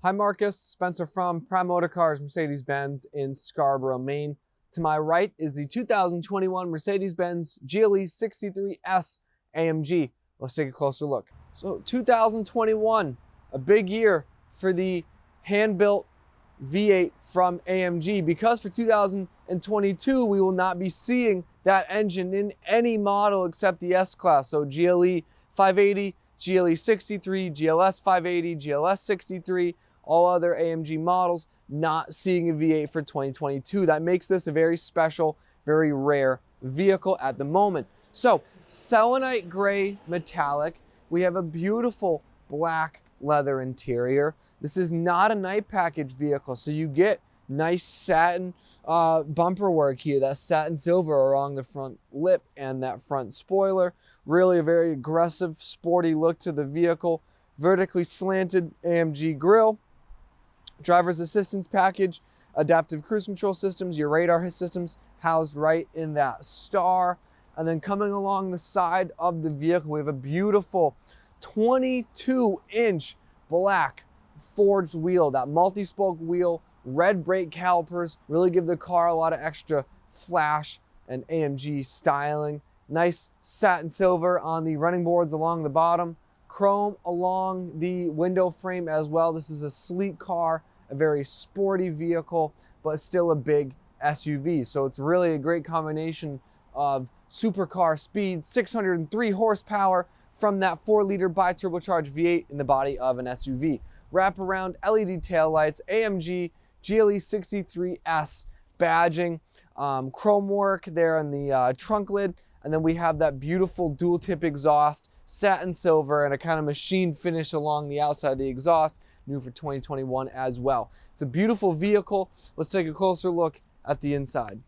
Hi Marcus, Spencer from Prime Motor Cars Mercedes-Benz in Scarborough, Maine. To my right is the 2021 Mercedes-Benz GLE 63S AMG. Let's take a closer look. So 2021, a big year for the hand-built V8 from AMG, because for 2022 we will not be seeing that engine in any model except the S-Class. So GLE 580, GLE 63, GLS 580, GLS 63, all other AMG models not seeing a V8 for 2022. That makes this a very special, very rare vehicle at the moment. So selenite gray metallic, we have a beautiful black leather interior. This is not a night package vehicle, so you get nice satin bumper work here, that satin silver along the front lip and that front spoiler. Really a very aggressive, sporty look to the vehicle. Vertically slanted AMG grille, driver's assistance package, adaptive cruise control systems, your radar systems housed right in that star. And then coming along the side of the vehicle, we have a beautiful 22-inch black forged wheel, that multi-spoke wheel, red brake calipers, really give the car a lot of extra flash and AMG styling. Nice satin silver on the running boards along the bottom, chrome along the window frame as well. This is a sleek car, a very sporty vehicle, but still a big SUV. So it's really a great combination of supercar speed, 603 horsepower from that 4-liter bi-turbocharged V8 in the body of an SUV. Wraparound LED taillights, AMG GLE 63S badging, chrome work there in the trunk lid, and then we have that beautiful dual tip exhaust, satin silver, and a kind of machine finish along the outside of the exhaust, new for 2021 as well. It's a beautiful vehicle. Let's take a closer look at the inside.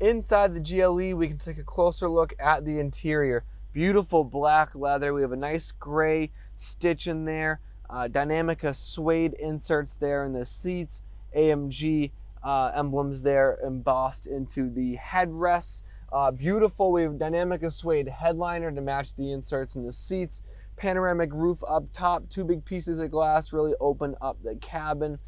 Inside the GLE, we can take a closer look at the interior. Beautiful black leather. We have a nice gray stitch in there. Dynamica suede inserts there in the seats. AMG emblems there embossed into the headrests. Beautiful. We have Dynamica suede headliner to match the inserts in the seats. Panoramic roof up top. Two big pieces of glass really open up the cabin.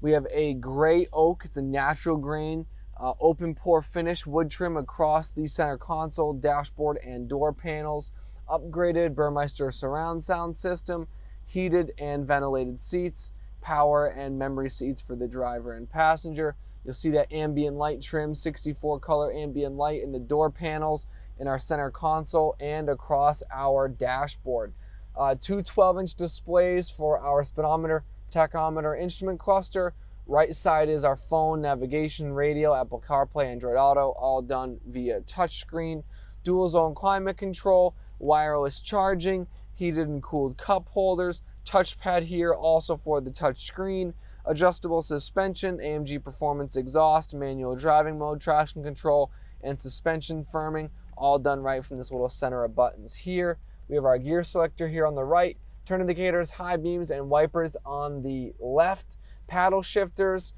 We have a gray oak. It's a natural grain. Open pore finish wood trim across the center console, dashboard, and door panels. Upgraded Burmeister surround sound system. Heated and ventilated seats. Power and memory seats for the driver and passenger. You'll see that ambient light trim, 64 color ambient light in the door panels, in our center console, and across our dashboard. Two 12-inch displays for our speedometer, tachometer, instrument cluster. Right side is our phone, navigation, radio, Apple CarPlay, Android Auto, all done via touchscreen. Dual zone climate control, wireless charging, heated and cooled cup holders, touchpad here also for the touch screen, adjustable suspension, AMG Performance exhaust, manual driving mode, traction control, and suspension firming, all done right from this little center of buttons here. We have our gear selector here on the right, turn indicators, high beams, and wipers on the left, paddle shifters.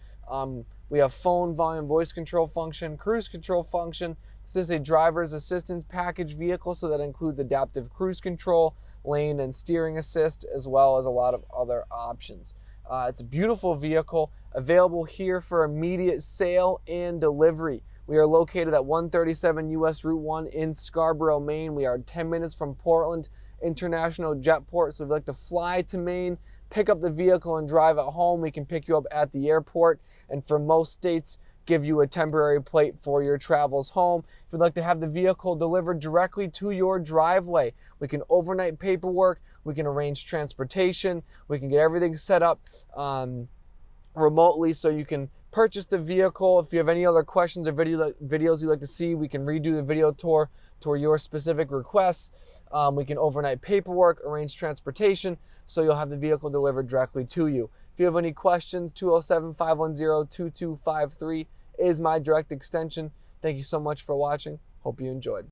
We have phone, volume, voice control function, cruise control function. This is a driver's assistance package vehicle, so that includes adaptive cruise control, lane and steering assist, as well as a lot of other options. It's a beautiful vehicle, available here for immediate sale and delivery. We are located at 137 US Route 1 in Scarborough, Maine. We are 10 minutes from Portland International Jetport, so if you'd like to fly to Maine, pick up the vehicle and drive it home, we can pick you up at the airport, and for most states, give you a temporary plate for your travels home. If you'd like to have the vehicle delivered directly to your driveway, we can overnight paperwork, we can arrange transportation, we can get everything set up remotely so you can purchase the vehicle. If you have any other questions or videos you'd like to see, we can redo the video tour to your specific requests. We can overnight paperwork, arrange transportation, so you'll have the vehicle delivered directly to you. If you have any questions, 207-510-2253 is my direct extension. Thank you so much for watching. Hope you enjoyed.